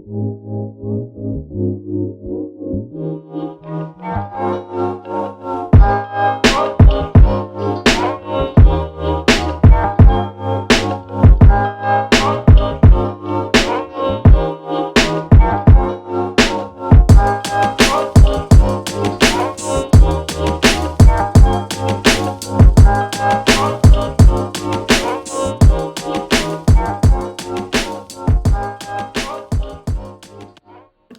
To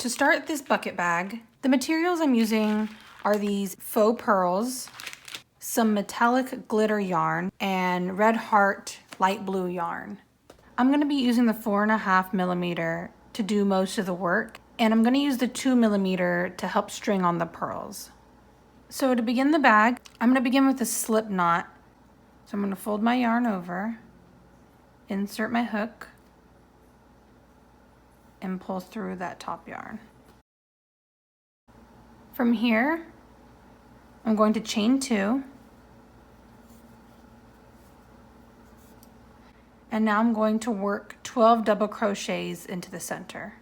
start this bucket bag, the materials I'm using are these faux pearls, some metallic glitter yarn, and red heart light blue yarn. I'm going to be using the 4.5 millimeter to do most of the work, and I'm going to use the 2 millimeter to help string on the pearls. So to begin the bag, I'm going to begin with a slip knot. So I'm going to fold my yarn over, insert my hook, and pull through that top yarn. From here, I'm going to chain 2, and now I'm going to work 12 double crochets into the center.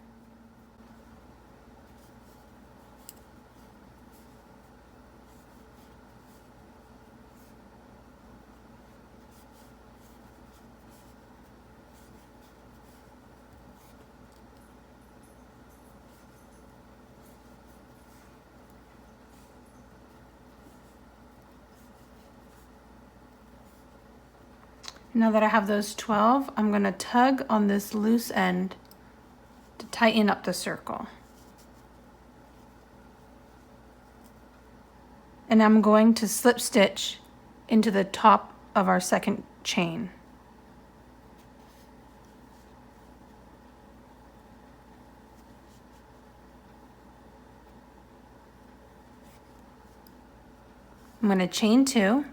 Now that I have those 12, I'm going to tug on this loose end to tighten up the circle. And I'm going to slip stitch into the top of our second chain. I'm going to chain 2.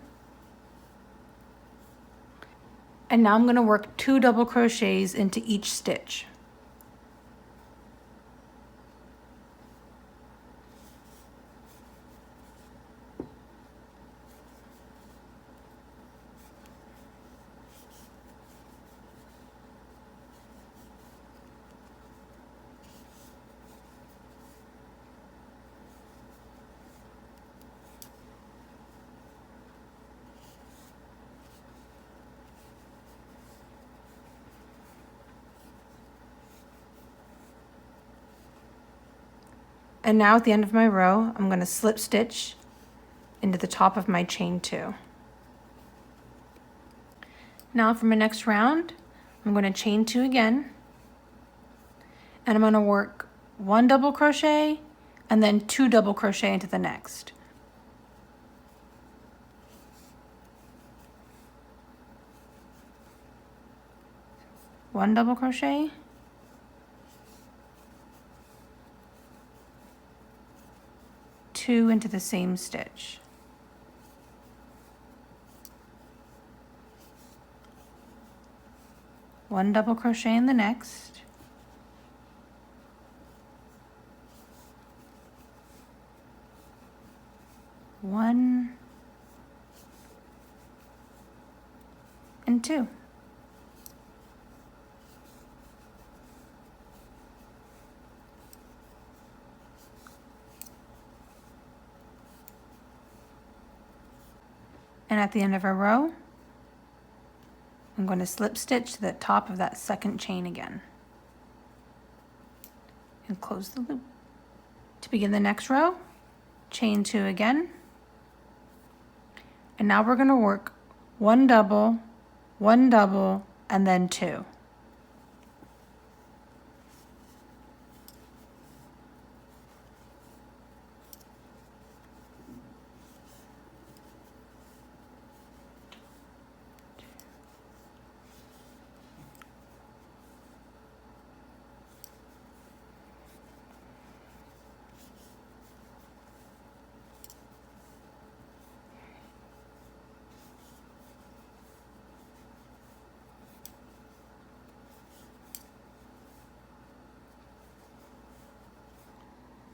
And now I'm going to work 2 double crochets into each stitch. And now at the end of my row, I'm going to slip stitch into the top of my chain 2. Now for my next round, I'm going to chain 2 again, and I'm going to work 1 double crochet and then 2 double crochet into the next. One double crochet, two into the same stitch. One double crochet in the next. One and two. And at the end of our row, I'm going to slip stitch to the top of that second chain again and close the loop. To begin the next row, chain 2 again, and now we're going to work 1 double, and then 2.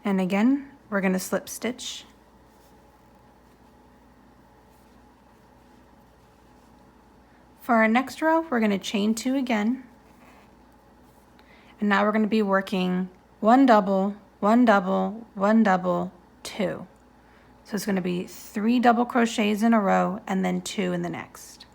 And again, we're going to slip stitch. For our next row, we're going to chain 2 again. And now we're going to be working 1 double, 1 double, 1 double, 2. So it's going to be 3 double crochets in a row and then 2 in the next.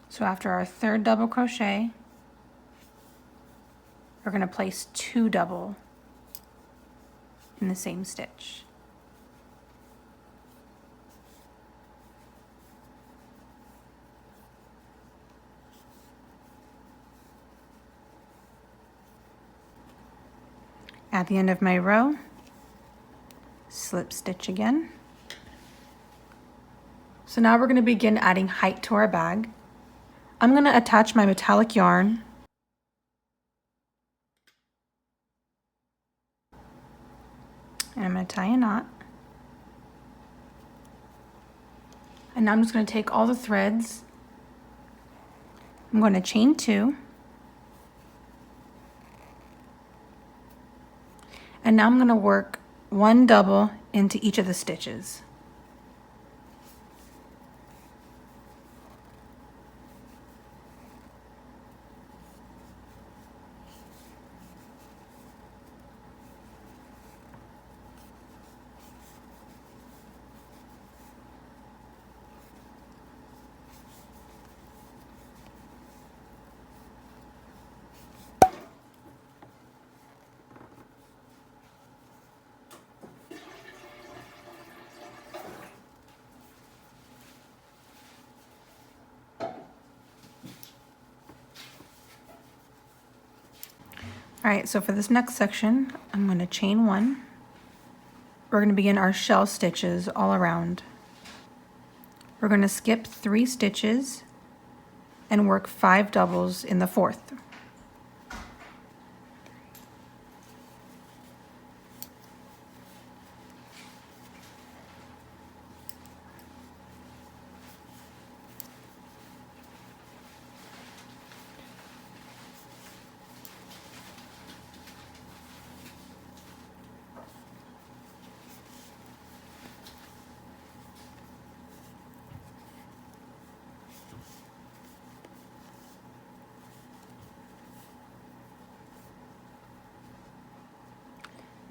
So after our 3rd double crochet, we're going to place 2 double in the same stitch. At the end of my row, slip stitch again. So now we're going to begin adding height to our bag. I'm going to attach my metallic yarn and I'm going to tie a knot. And now I'm just going to take all the threads. I'm going to chain 2. And now I'm going to work 1 double into each of the stitches. All right, so for this next section, I'm going to chain 1. We're going to begin our shell stitches all around. We're going to skip 3 stitches and work 5 doubles in the 4th.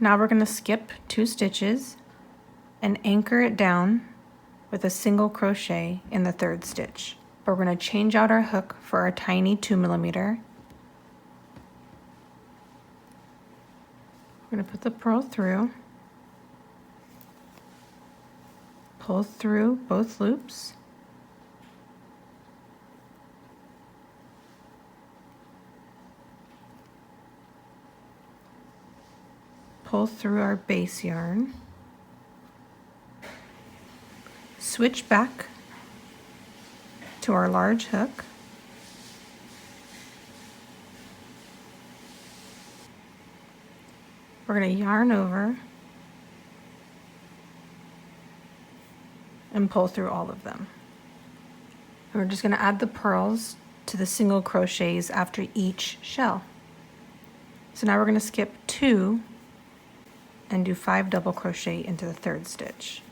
Now we're going to skip 2 stitches and anchor it down with a single crochet in the 3rd stitch. But we're going to change out our hook for our tiny 2mm. We're going to put the purl through, pull through both loops, pull through our base yarn, switch back to our large hook, we're going to yarn over and pull through all of them. And we're just going to add the purls to the single crochets after each shell. So now we're going to skip 2 and do 5 double crochet into the 3rd stitch.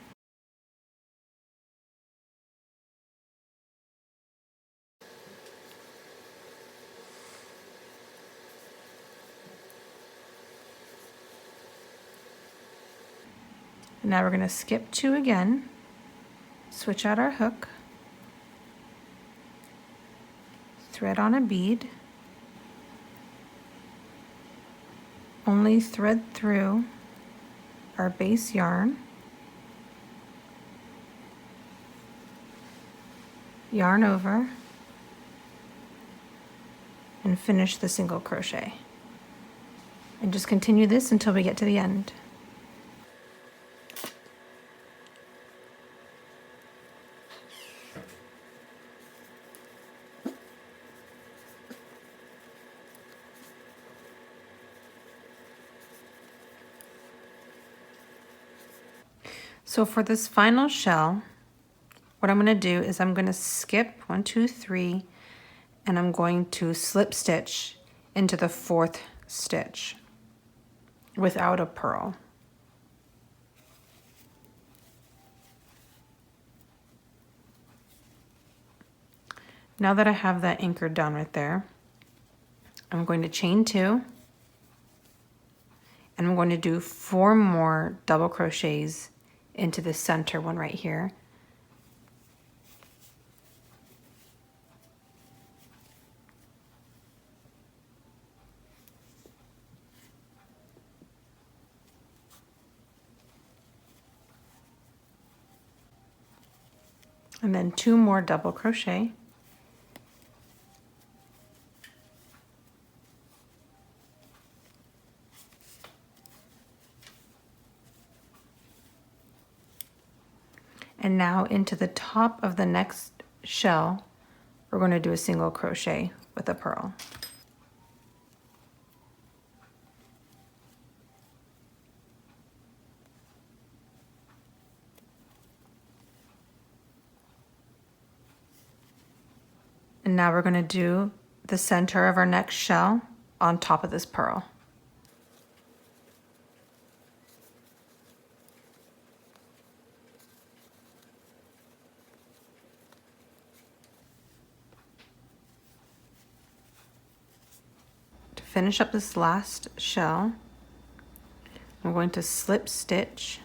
And now we're going to skip 2 again, switch out our hook, thread on a bead, only thread through our base yarn, yarn over, and finish the single crochet. And just continue this until we get to the end. So for this final shell, what I'm going to do is I'm going to skip 1, 2, 3, and I'm going to slip stitch into the 4th stitch without a purl. Now that I have that anchored down right there, I'm going to chain 2, and I'm going to do 4 more double crochets into the center one right here. And then 2 more double crochet. And now into the top of the next shell, we're going to do a single crochet with a purl. And now we're going to do the center of our next shell on top of this purl. To finish up this last shell, I'm going to slip stitch,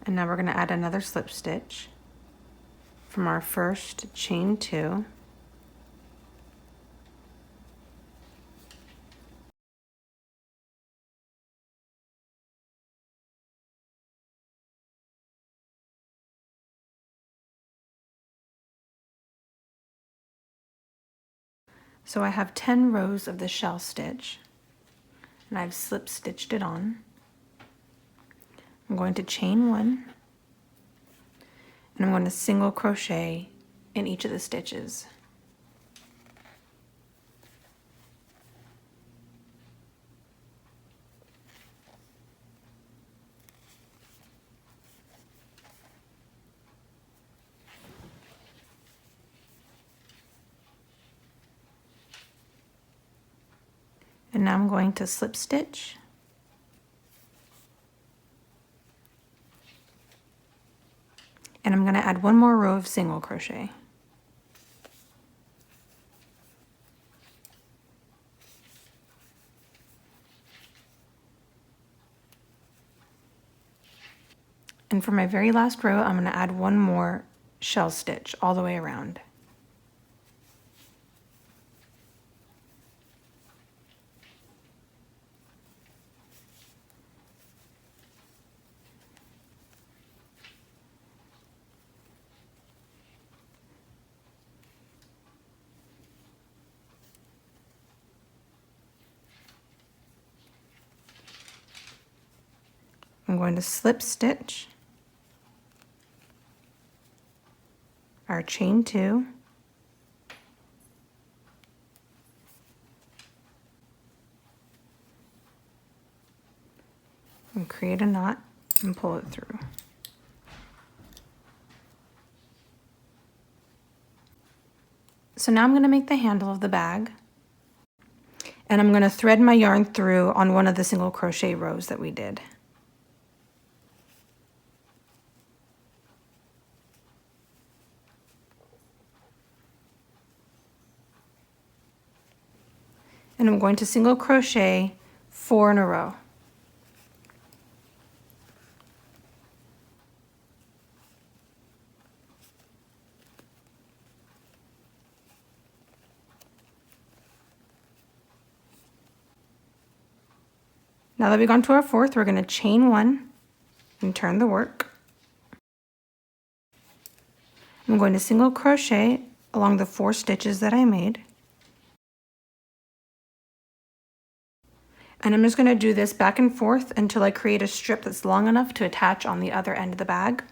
and now we're going to add another slip stitch from our first chain 2. So I have 10 rows of the shell stitch, and I've slip stitched it on. I'm going to chain 1, and I'm going to single crochet in each of the stitches. And now I'm going to slip stitch, and I'm going to add 1 more row of single crochet. And for my very last row, I'm going to add 1 more shell stitch all the way around. I'm going to slip stitch our chain 2, and create a knot and pull it through. So now I'm going to make the handle of the bag, and I'm going to thread my yarn through on one of the single crochet rows that we did. And I'm going to single crochet 4 in a row. Now that we've gone to our 4th, we're going to chain 1 and turn the work. I'm going to single crochet along the 4 stitches that I made. And I'm just going to do this back and forth until I create a strip that's long enough to attach on the other end of the bag.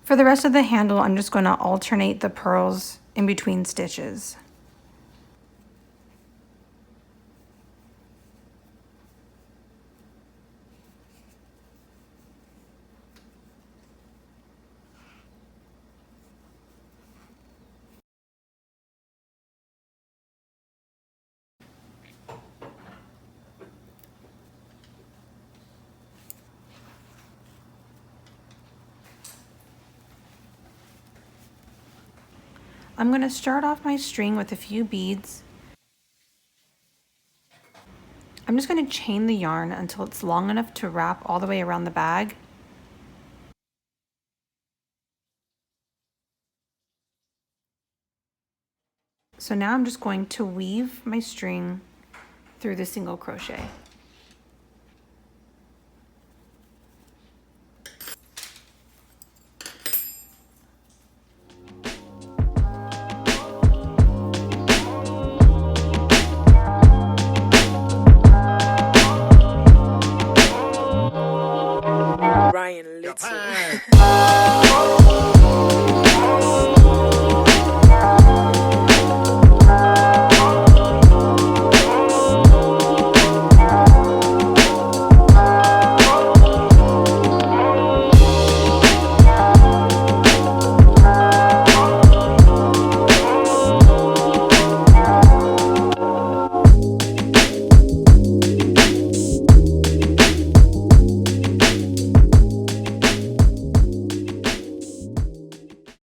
For the rest of the handle, I'm just going to alternate the purls in between stitches. I'm going to start off my string with a few beads. I'm just going to chain the yarn until it's long enough to wrap all the way around the bag. So now I'm just going to weave my string through the single crochet.